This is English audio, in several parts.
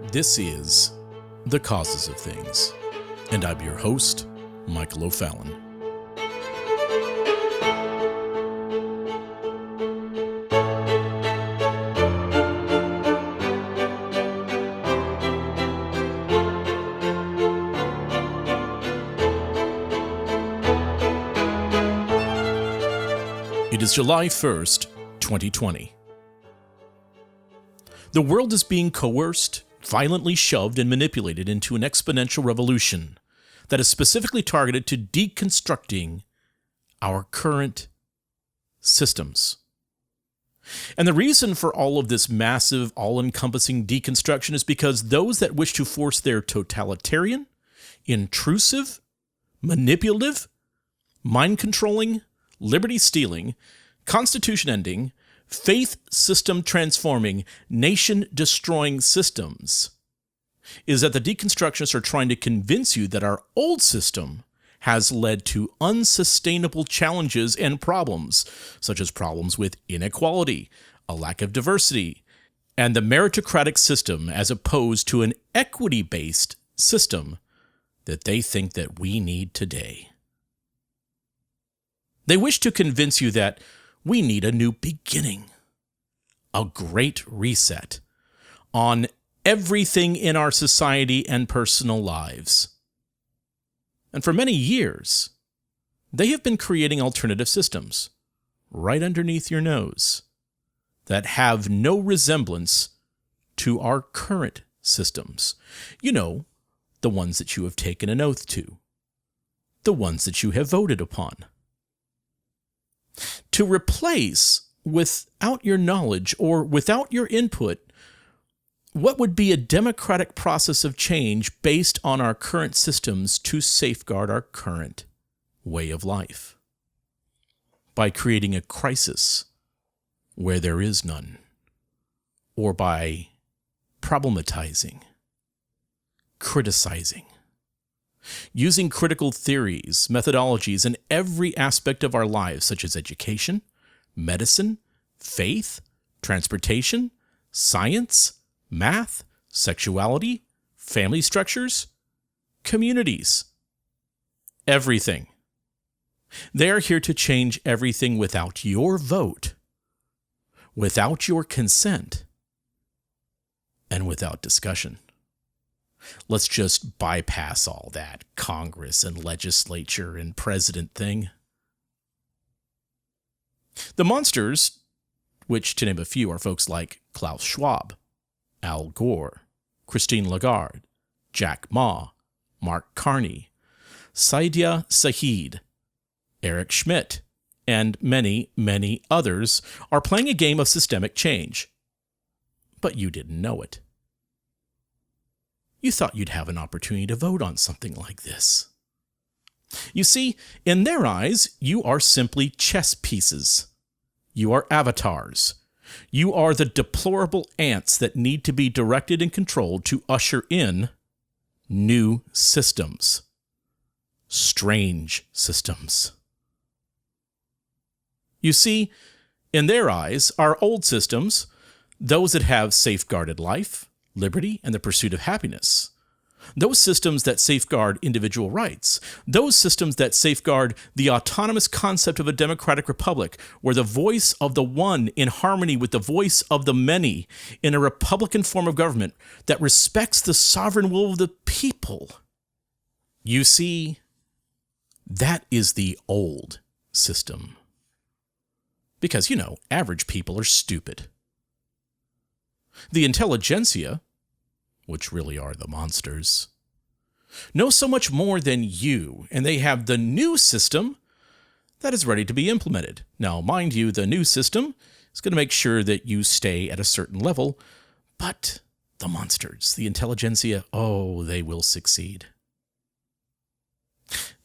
This is The Causes of Things, and I'm your host, Michael O'Fallon. It is July 1st, 2020. The world is being coerced, violently shoved, and manipulated into an exponential revolution that is specifically targeted to deconstructing our current systems. And the reason for all of this massive, all-encompassing deconstruction is because those that wish to force their totalitarian, intrusive, manipulative, mind-controlling, liberty-stealing, constitution-ending, faith system transforming, nation destroying systems is that the deconstructionists are trying to convince you that our old system has led to unsustainable challenges and problems, such as problems with inequality, a lack of diversity, and the meritocratic system as opposed to an equity-based system that they think that we need today. They wish to convince you that we need a new beginning, a great reset on everything in our society and personal lives. And for many years, they have been creating alternative systems right underneath your nose that have no resemblance to our current systems. You know, the ones that you have taken an oath to, the ones that you have voted upon. To replace, without your knowledge or without your input, what would be a democratic process of change based on our current systems to safeguard our current way of life, by creating a crisis where there is none, or by problematizing, criticizing, using critical theories, methodologies in every aspect of our lives, such as education, medicine, faith, transportation, science, math, sexuality, family structures, communities, everything. They are here to change everything without your vote, without your consent, and without discussion. Let's just bypass all that Congress and legislature and president thing. The monsters, which to name a few are folks like Klaus Schwab, Al Gore, Christine Lagarde, Jack Ma, Mark Carney, Saidia Saeed, Eric Schmidt, and many, many others, are playing a game of systemic change. But you didn't know it. You thought you'd have an opportunity to vote on something like this. You see, in their eyes, you are simply chess pieces. You are avatars. You are the deplorable ants that need to be directed and controlled to usher in new systems. Strange systems. You see, in their eyes, our old systems, those that have safeguarded life, liberty, and the pursuit of happiness, those systems that safeguard individual rights, those systems that safeguard the autonomous concept of a democratic republic, where the voice of the one in harmony with the voice of the many in a republican form of government that respects the sovereign will of the people. You see, that is the old system. Because, average people are stupid. The intelligentsia, which really are the monsters, know so much more than you, and they have the new system that is ready to be implemented. Now, mind you, the new system is going to make sure that you stay at a certain level, but the monsters, the intelligentsia, they will succeed.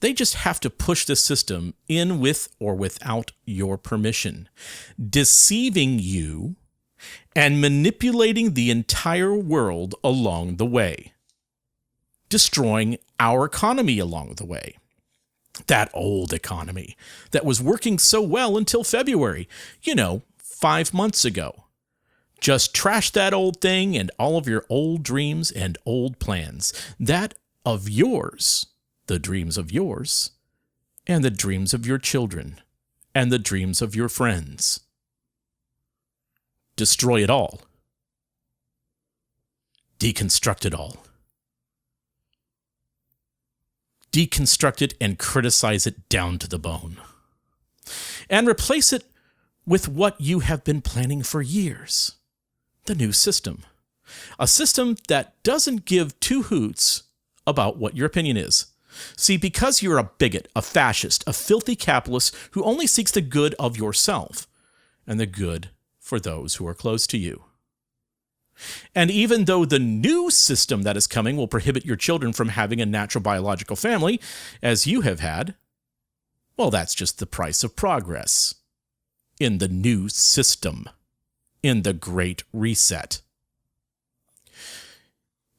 They just have to push the system in with or without your permission, deceiving you and manipulating the entire world along the way, destroying our economy along the way. That old economy that was working so well until February, 5 months ago. Just trash that old thing and all of your old dreams and old plans. That of yours, the dreams of yours, and the dreams of your children, and the dreams of your friends. Destroy it all. Deconstruct it all. Deconstruct it and criticize it down to the bone. And replace it with what you have been planning for years. The new system. A system that doesn't give two hoots about what your opinion is. See, because you're a bigot, a fascist, a filthy capitalist who only seeks the good of yourself and the good for those who are close to you. And even though the new system that is coming will prohibit your children from having a natural biological family, as you have had, well, that's just the price of progress. In the new system. In the Great Reset.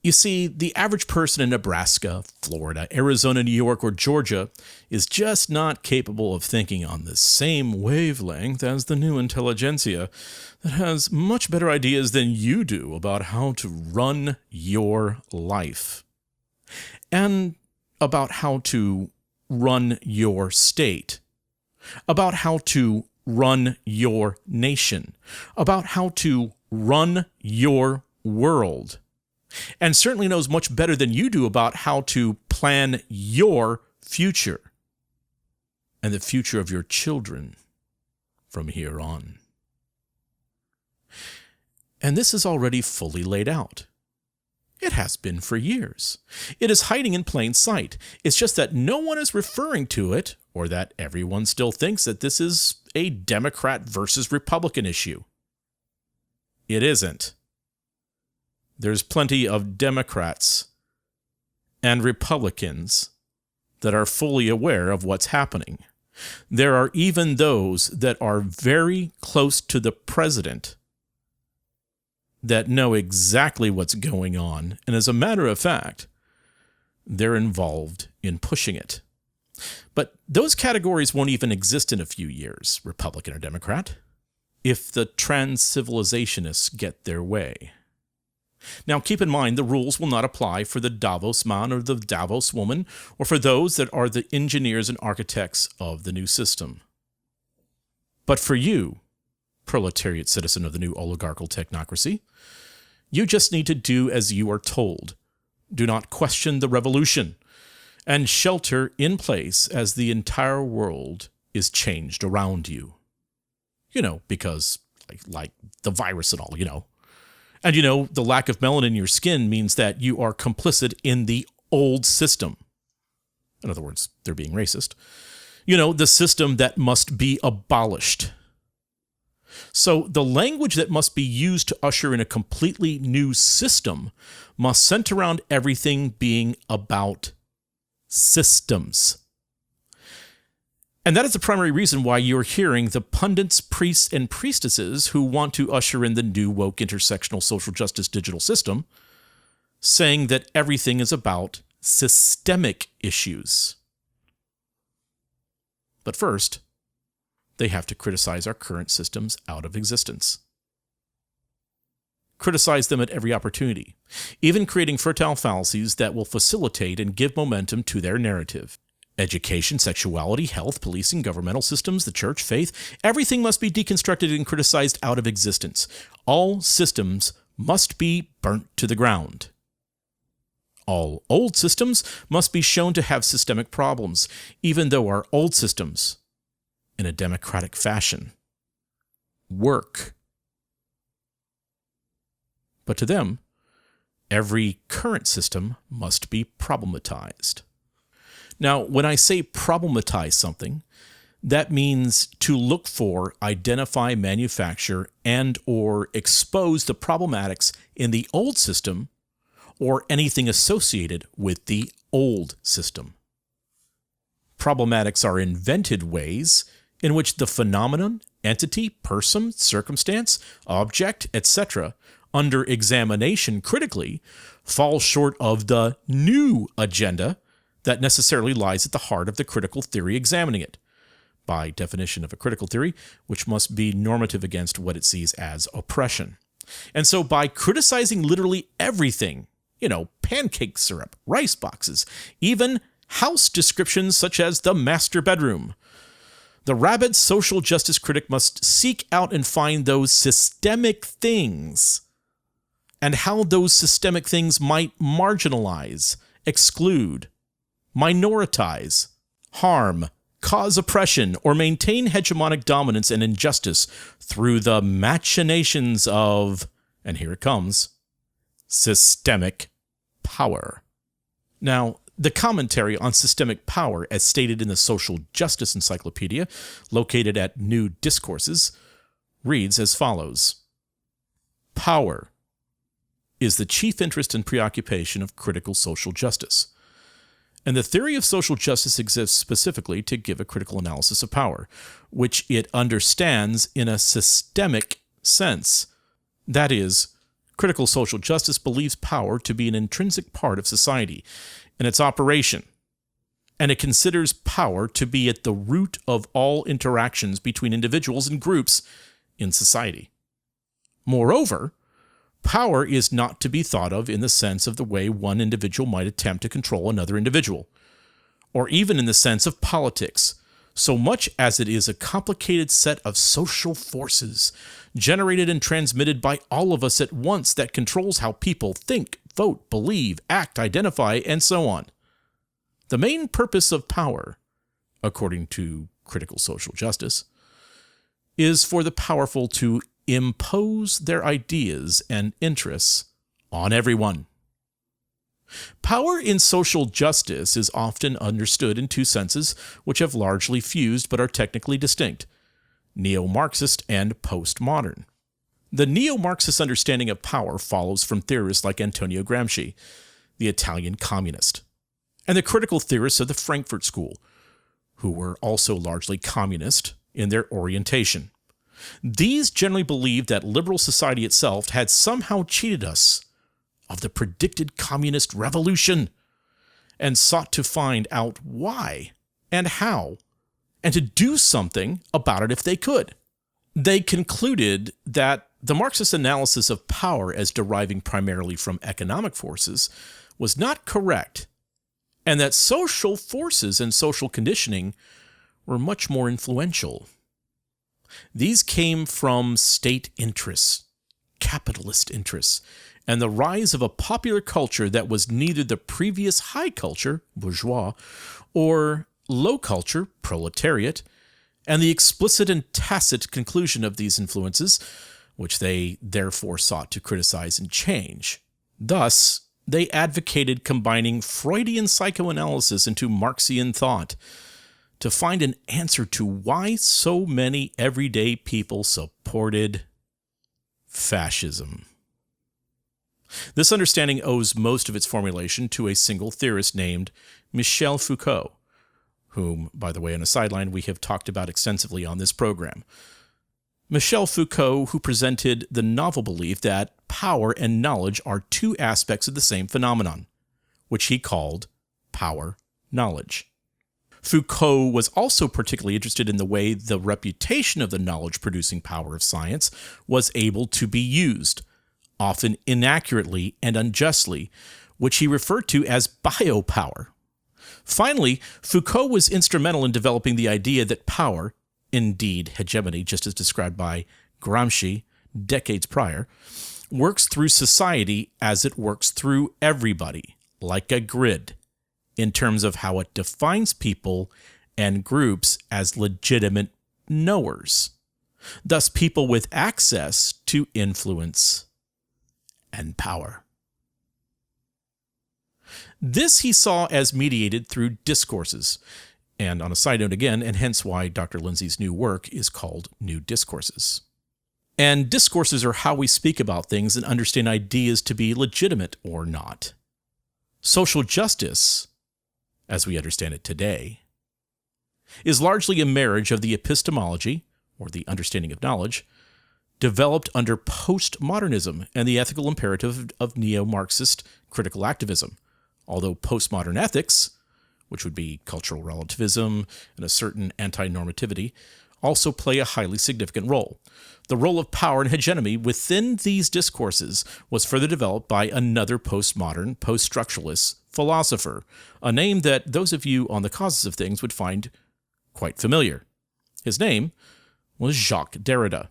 You see, the average person in Nebraska, Florida, Arizona, New York, or Georgia is just not capable of thinking on the same wavelength as the new intelligentsia that has much better ideas than you do about how to run your life and about how to run your state, about how to run your nation, about how to run your world. And certainly knows much better than you do about how to plan your future and the future of your children from here on. And this is already fully laid out. It has been for years. It is hiding in plain sight. It's just that no one is referring to it, or that everyone still thinks that this is a Democrat versus Republican issue. It isn't. There's plenty of Democrats and Republicans that are fully aware of what's happening. There are even those that are very close to the president that know exactly what's going on, and as a matter of fact, they're involved in pushing it. But those categories won't even exist in a few years, Republican or Democrat, if the trans-civilizationists get their way. Now, keep in mind, the rules will not apply for the Davos man or the Davos woman, or for those that are the engineers and architects of the new system. But for you, proletariat citizen of the new oligarchical technocracy, you just need to do as you are told. Do not question the revolution, and shelter in place as the entire world is changed around you. Because, like the virus and all, And the lack of melanin in your skin means that you are complicit in the old system. In other words, they're being racist. The system that must be abolished. So the language that must be used to usher in a completely new system must center around everything being about systems. And that is the primary reason why you're hearing the pundits, priests, and priestesses who want to usher in the new woke intersectional social justice digital system saying that everything is about systemic issues. But first, they have to criticize our current systems out of existence. Criticize them at every opportunity, even creating fertile fallacies that will facilitate and give momentum to their narrative. Education, sexuality, health, policing, governmental systems, the church, faith, everything must be deconstructed and criticized out of existence. All systems must be burnt to the ground. All old systems must be shown to have systemic problems, even though our old systems, in a democratic fashion, work. But to them, every current system must be problematized. Now, when I say problematize something, that means to look for, identify, manufacture, and or expose the problematics in the old system or anything associated with the old system. Problematics are invented ways in which the phenomenon, entity, person, circumstance, object, etc., under examination critically, fall short of the new agenda that necessarily lies at the heart of the critical theory examining it, by definition of a critical theory, which must be normative against what it sees as oppression. And so by criticizing literally everything, pancake syrup, rice boxes, even house descriptions such as the master bedroom, the rabid social justice critic must seek out and find those systemic things and how those systemic things might marginalize, exclude, minoritize, harm, cause oppression, or maintain hegemonic dominance and injustice through the machinations of, and here it comes, systemic power. Now, the commentary on systemic power, as stated in the Social Justice Encyclopedia, located at New Discourses, reads as follows. Power is the chief interest and preoccupation of critical social justice. And the theory of social justice exists specifically to give a critical analysis of power, which it understands in a systemic sense. That is, critical social justice believes power to be an intrinsic part of society and its operation, and it considers power to be at the root of all interactions between individuals and groups in society. Moreover, power is not to be thought of in the sense of the way one individual might attempt to control another individual, or even in the sense of politics, so much as it is a complicated set of social forces generated and transmitted by all of us at once that controls how people think, vote, believe, act, identify, and so on. The main purpose of power, according to critical social justice, is for the powerful to impose their ideas and interests on everyone. Power in social justice is often understood in two senses which have largely fused but are technically distinct: neo-Marxist and postmodern. The neo-Marxist understanding of power follows from theorists like Antonio Gramsci, the Italian communist, and the critical theorists of the Frankfurt School, who were also largely communist in their orientation. These generally believed that liberal society itself had somehow cheated us of the predicted communist revolution, and sought to find out why and how, and to do something about it if they could. They concluded that the Marxist analysis of power as deriving primarily from economic forces was not correct, and that social forces and social conditioning were much more influential. These came from state interests, capitalist interests, and the rise of a popular culture that was neither the previous high culture, bourgeois, or low culture, proletariat, and the explicit and tacit conclusion of these influences, which they therefore sought to criticize and change. Thus, they advocated combining Freudian psychoanalysis into Marxian thought to find an answer to why so many everyday people supported fascism. This understanding owes most of its formulation to a single theorist named Michel Foucault, whom, by the way, on a sideline, we have talked about extensively on this program. Michel Foucault, who presented the novel belief that power and knowledge are two aspects of the same phenomenon, which he called power-knowledge. Foucault was also particularly interested in the way the reputation of the knowledge-producing power of science was able to be used, often inaccurately and unjustly, which he referred to as biopower. Finally, Foucault was instrumental in developing the idea that power, indeed hegemony, just as described by Gramsci decades prior, works through society as it works through everybody, like a grid, in terms of how it defines people and groups as legitimate knowers, thus people with access to influence and power. This he saw as mediated through discourses, and on a side note again, and hence why Dr. Lindsay's new work is called New Discourses. And discourses are how we speak about things and understand ideas to be legitimate or not. Social justice, as we understand it today, is largely a marriage of the epistemology, or the understanding of knowledge, developed under postmodernism and the ethical imperative of neo-Marxist critical activism, although postmodern ethics, which would be cultural relativism and a certain anti-normativity, also play a highly significant role. The role of power and hegemony within these discourses was further developed by another postmodern, post-structuralist philosopher, a name that those of you on the causes of things would find quite familiar. His name was Jacques Derrida,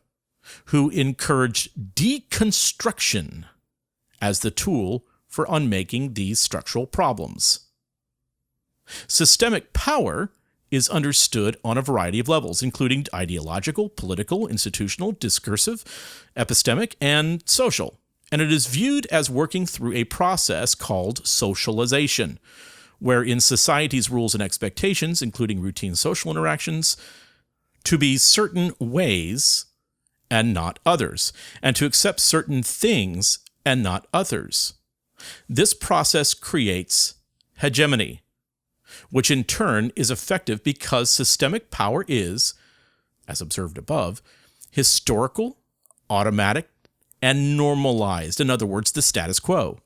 who encouraged deconstruction as the tool for unmaking these structural problems. Systemic power is understood on a variety of levels, including ideological, political, institutional, discursive, epistemic, and social. And it is viewed as working through a process called socialization, wherein society's rules and expectations, including routine social interactions, to be certain ways and not others, and to accept certain things and not others. This process creates hegemony, which in turn is effective because systemic power is, as observed above, historical, automatic, and normalized. In other words, the status quo.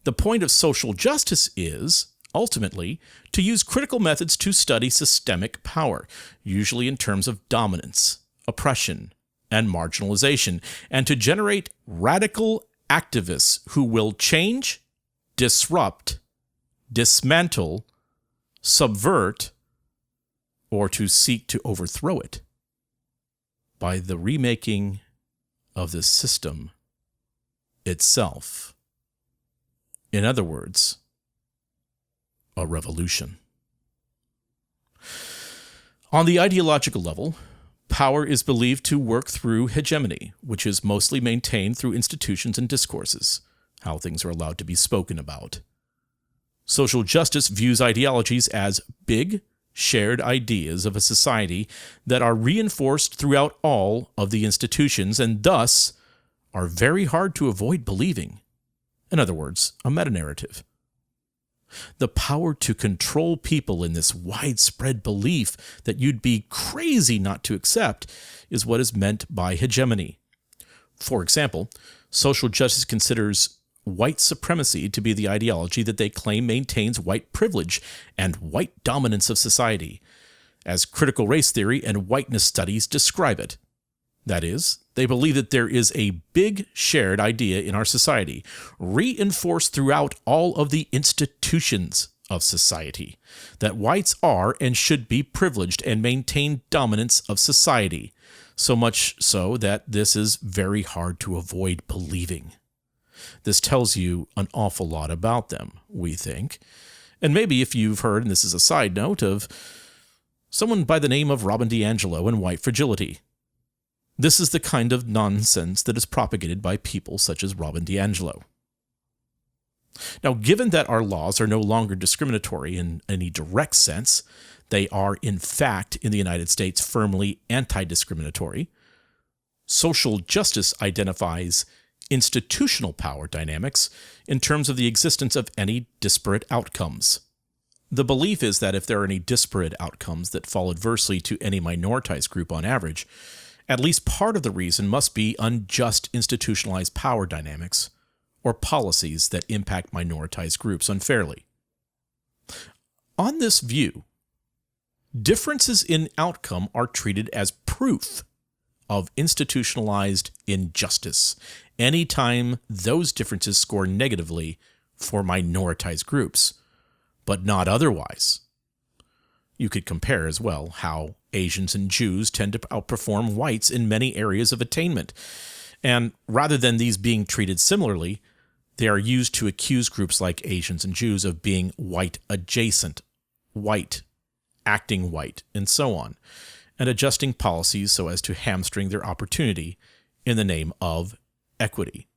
The point of social justice is, ultimately, to use critical methods to study systemic power, usually in terms of dominance, oppression, and marginalization, and to generate radical activists who will change, disrupt, dismantle, subvert, or to seek to overthrow it by the remaking of the system itself. In other words, a revolution. On the ideological level, power is believed to work through hegemony, which is mostly maintained through institutions and discourses, how things are allowed to be spoken about. Social justice views ideologies as big, shared ideas of a society that are reinforced throughout all of the institutions and thus are very hard to avoid believing. In other words, a meta-narrative. The power to control people in this widespread belief that you'd be crazy not to accept is what is meant by hegemony. For example, social justice considers white supremacy to be the ideology that they claim maintains white privilege and white dominance of society, as critical race theory and whiteness studies describe it. That is, they believe that there is a big shared idea in our society, reinforced throughout all of the institutions of society, that whites are and should be privileged and maintain dominance of society, so much so that this is very hard to avoid believing. This tells you an awful lot about them, we think. And maybe if you've heard, and this is a side note, of someone by the name of Robin DiAngelo and white fragility. This is the kind of nonsense that is propagated by people such as Robin DiAngelo. Now, given that our laws are no longer discriminatory in any direct sense, they are, in fact, in the United States, firmly anti-discriminatory, social justice identifies institutional power dynamics in terms of the existence of any disparate outcomes. The belief is that if there are any disparate outcomes that fall adversely to any minoritized group on average, at least part of the reason must be unjust institutionalized power dynamics or policies that impact minoritized groups unfairly. On this view, differences in outcome are treated as proof of institutionalized injustice anytime those differences score negatively for minoritized groups, but not otherwise. You could compare as well how Asians and Jews tend to outperform whites in many areas of attainment. And rather than these being treated similarly, they are used to accuse groups like Asians and Jews of being white adjacent, white, acting white, and so on, and adjusting policies so as to hamstring their opportunity in the name of equity.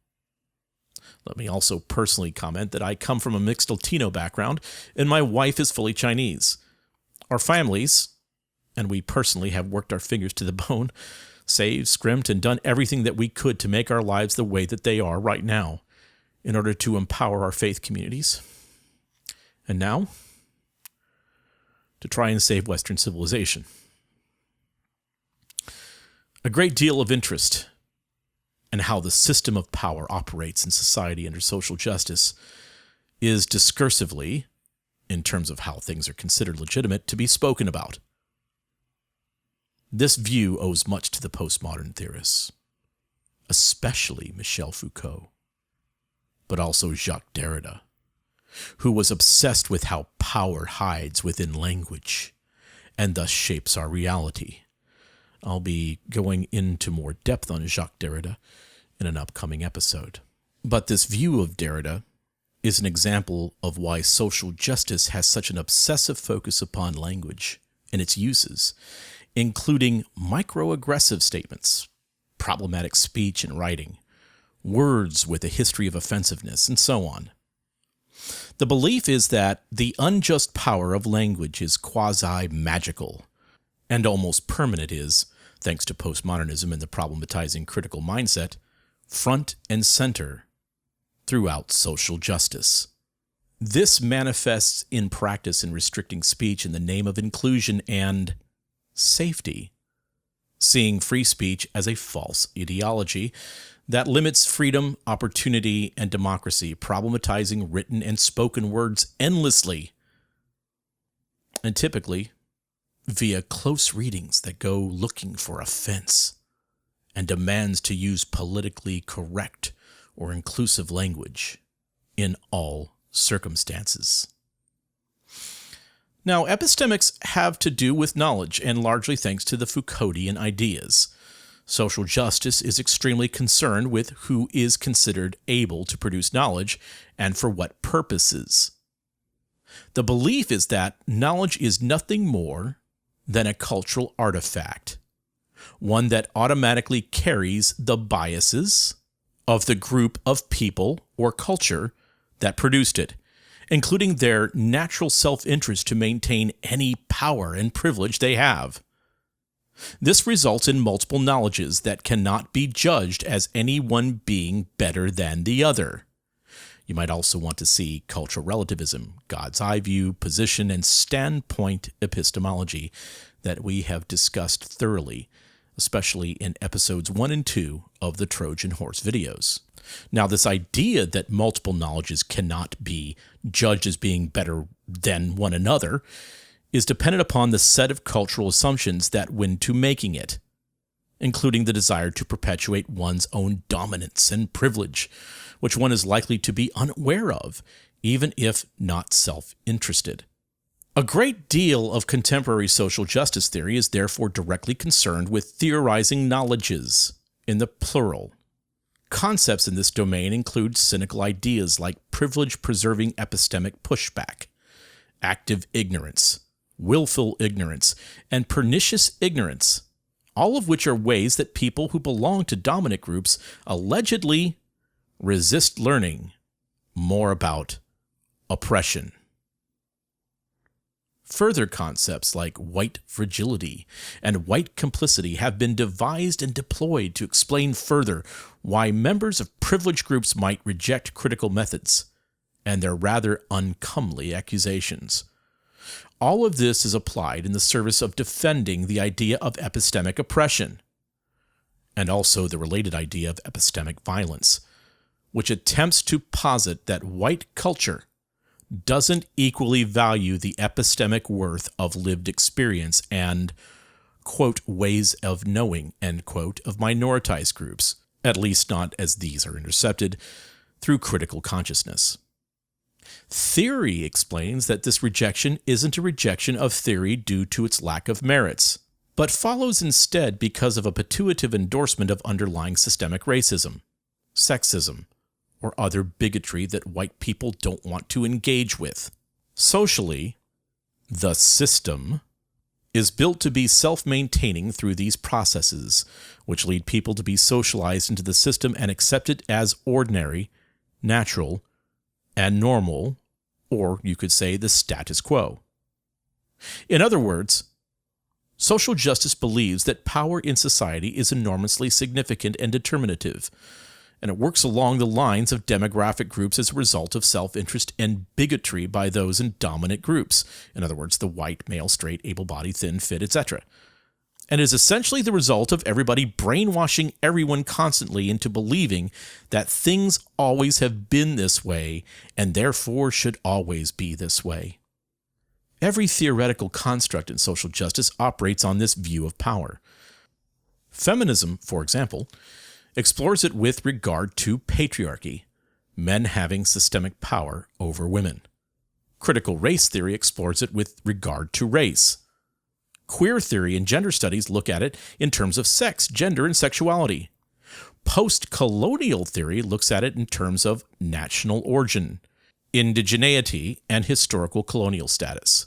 Let me also personally comment that I come from a mixed Latino background, and my wife is fully Chinese. Our families, and we personally have worked our fingers to the bone, saved, scrimped, and done everything that we could to make our lives the way that they are right now in order to empower our faith communities. And now, to try and save Western civilization. A great deal of interest in how the system of power operates in society under social justice is discursively, in terms of how things are considered legitimate, to be spoken about. This view owes much to the postmodern theorists, especially Michel Foucault, but also Jacques Derrida, who was obsessed with how power hides within language and thus shapes our reality. I'll be going into more depth on Jacques Derrida in an upcoming episode. But this view of Derrida is an example of why social justice has such an obsessive focus upon language and its uses, including microaggressive statements, problematic speech and writing, words with a history of offensiveness, and so on. The belief is that the unjust power of language is quasi-magical, and almost permanent is, thanks to postmodernism and the problematizing critical mindset, front and center throughout social justice. This manifests in practice in restricting speech in the name of inclusion and safety, seeing free speech as a false ideology that limits freedom, opportunity, and democracy, problematizing written and spoken words endlessly, and typically via close readings that go looking for offense and demands to use politically correct or inclusive language in all circumstances. Now, epistemics have to do with knowledge, and largely thanks to the Foucauldian ideas. Social justice is extremely concerned with who is considered able to produce knowledge and for what purposes. The belief is that knowledge is nothing more than a cultural artifact, one that automatically carries the biases of the group of people or culture that produced it, including their natural self-interest to maintain any power and privilege they have. This results in multiple knowledges that cannot be judged as any one being better than the other. You might also want to see cultural relativism, God's eye view, position, and standpoint epistemology that we have discussed thoroughly, especially in episodes 1 and 2 of the Trojan Horse videos. Now, this idea that multiple knowledges cannot be judged as being better than one another is dependent upon the set of cultural assumptions that went into making it, including the desire to perpetuate one's own dominance and privilege, which one is likely to be unaware of, even if not self-interested. A great deal of contemporary social justice theory is therefore directly concerned with theorizing knowledges, in the plural. Concepts in this domain include cynical ideas like privilege-preserving epistemic pushback, active ignorance, willful ignorance, and pernicious ignorance, all of which are ways that people who belong to dominant groups allegedly resist learning more about oppression. Further concepts like white fragility and white complicity have been devised and deployed to explain further why members of privileged groups might reject critical methods and their rather uncomely accusations. All of this is applied in the service of defending the idea of epistemic oppression, and also the related idea of epistemic violence, which attempts to posit that white culture doesn't equally value the epistemic worth of lived experience and, quote, ways of knowing, end quote, of minoritized groups, at least not as these are intercepted through critical consciousness. Theory explains that this rejection isn't a rejection of theory due to its lack of merits, but follows instead because of a pituitive endorsement of underlying systemic racism, sexism, or other bigotry that white people don't want to engage with. Socially, the system is built to be self-maintaining through these processes, which lead people to be socialized into the system and accepted as ordinary, natural, and normal, or you could say the status quo. In other words, social justice believes that power in society is enormously significant and determinative, and it works along the lines of demographic groups as a result of self-interest and bigotry by those in dominant groups, in other words, the white, male, straight, able-bodied, thin, fit, etc., and is essentially the result of everybody brainwashing everyone constantly into believing that things always have been this way and therefore should always be this way. Every theoretical construct in social justice operates on this view of power. Feminism, for example, explores it with regard to patriarchy, men having systemic power over women. Critical race theory explores it with regard to race. Queer theory and gender studies look at it in terms of sex, gender, and sexuality. Post-colonial theory looks at it in terms of national origin, indigeneity, and historical colonial status,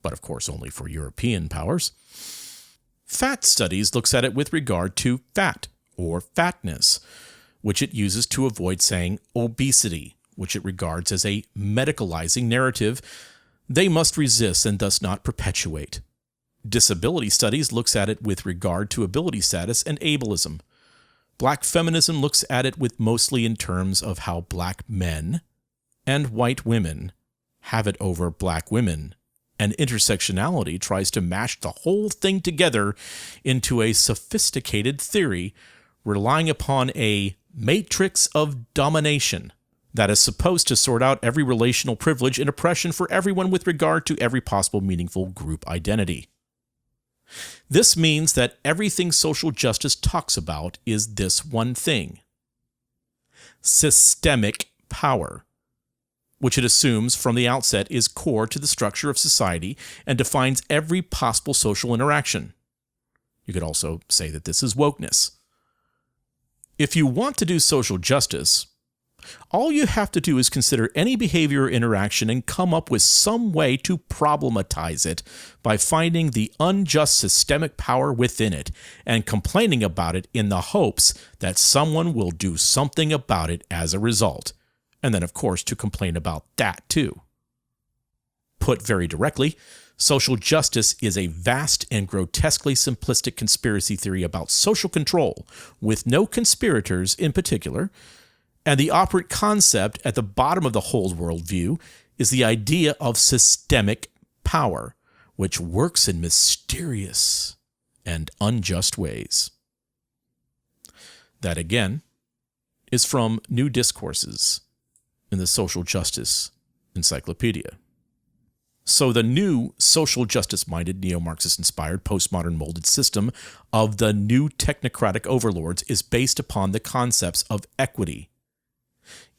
but of course only for European powers. Fat studies looks at it with regard to fat or fatness, which it uses to avoid saying obesity, which it regards as a medicalizing narrative they must resist and thus not perpetuate. Disability studies looks at it with regard to ability status and ableism. Black feminism looks at it with mostly in terms of how black men and white women have it over black women, and intersectionality tries to mash the whole thing together into a sophisticated theory relying upon a matrix of domination that is supposed to sort out every relational privilege and oppression for everyone with regard to every possible meaningful group identity. This means that everything social justice talks about is this one thing: systemic power, which it assumes from the outset is core to the structure of society and defines every possible social interaction. You could also say that this is wokeness. If you want to do social justice, all you have to do is consider any behavior or interaction and come up with some way to problematize it by finding the unjust systemic power within it and complaining about it in the hopes that someone will do something about it as a result. And then, of course, to complain about that too. Put very directly, social justice is a vast and grotesquely simplistic conspiracy theory about social control, with no conspirators in particular, and the operant concept at the bottom of the whole worldview is the idea of systemic power, which works in mysterious and unjust ways. That, again, is from New Discourses in the Social Justice Encyclopedia. So the new social justice-minded, neo-Marxist-inspired, postmodern molded system of the new technocratic overlords is based upon the concepts of equity,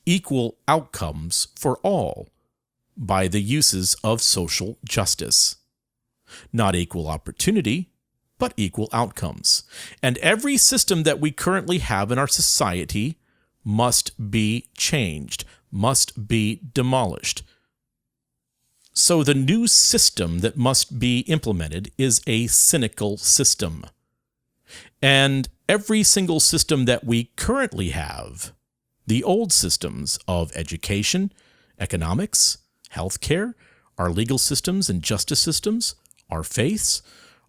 equal outcomes for all by the uses of social justice. Not equal opportunity, but equal outcomes. And every system that we currently have in our society must be changed, must be demolished. So the new system that must be implemented is a cynical system. And every single system that we currently have, the old systems of education, economics, healthcare, our legal systems and justice systems, our faiths,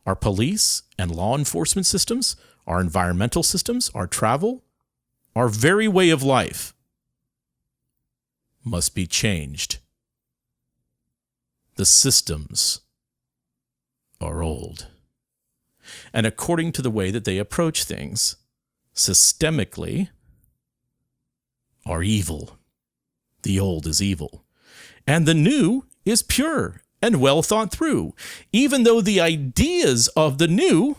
our police and law enforcement systems, our environmental systems, our travel, our very way of life must be changed. The systems are old. And according to the way that they approach things, systemically, are evil. The old is evil. And the new is pure and well thought through, even though the ideas of the new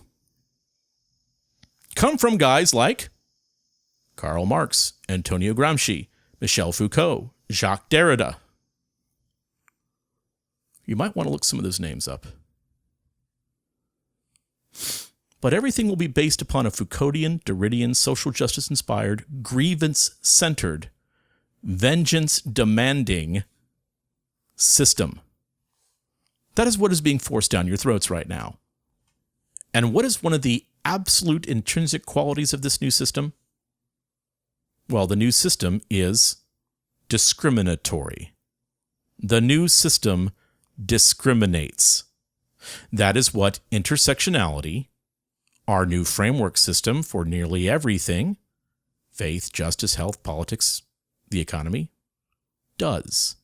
come from guys like Karl Marx, Antonio Gramsci, Michel Foucault, Jacques Derrida. You might want to look some of those names up. But everything will be based upon a Foucauldian, Derridian, social justice-inspired, grievance-centered, vengeance-demanding system. That is what is being forced down your throats right now. And what is one of the absolute intrinsic qualities of this new system? Well, the new system is discriminatory. The new system discriminates. That is what intersectionality, our new framework system for nearly everything, faith, justice, health, politics, the economy, does.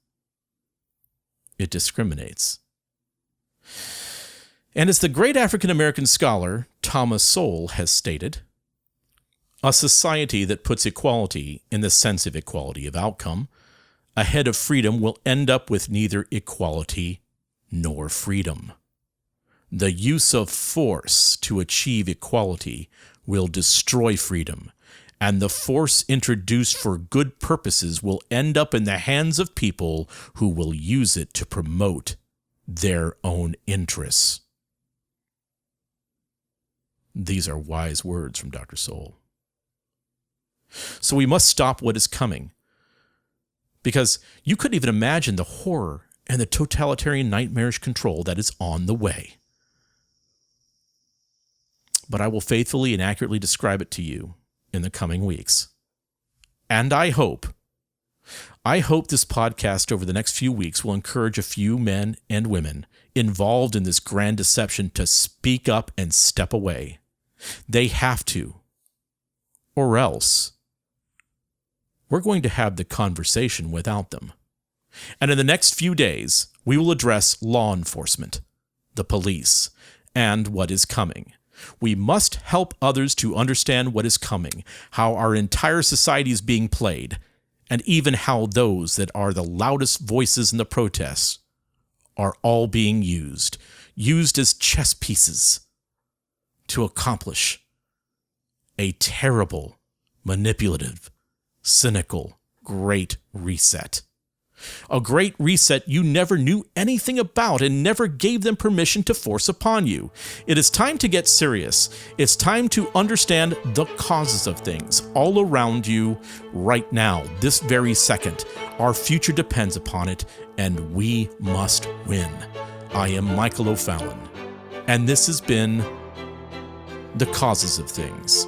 It discriminates. And as the great African-American scholar Thomas Sowell has stated, a society that puts equality in the sense of equality of outcome ahead of freedom will end up with neither equality nor freedom. The use of force to achieve equality will destroy freedom, and the force introduced for good purposes will end up in the hands of people who will use it to promote their own interests. These are wise words from Dr. Sowell. So we must stop what is coming, because you couldn't even imagine the horror and the totalitarian nightmarish control that is on the way. But I will faithfully and accurately describe it to you in the coming weeks. And I hope this podcast over the next few weeks will encourage a few men and women involved in this grand deception to speak up and step away. They have to, or else we're going to have the conversation without them. And in the next few days, we will address law enforcement, the police, and what is coming. We must help others to understand what is coming, how our entire society is being played, and even how those that are the loudest voices in the protests are all being used as chess pieces to accomplish a terrible, manipulative, cynical, great reset. A great reset you never knew anything about and never gave them permission to force upon you. It is time to get serious. It's time to understand the causes of things all around you right now, this very second. Our future depends upon it, and we must win. I am Michael O'Fallon, and this has been The Causes of Things.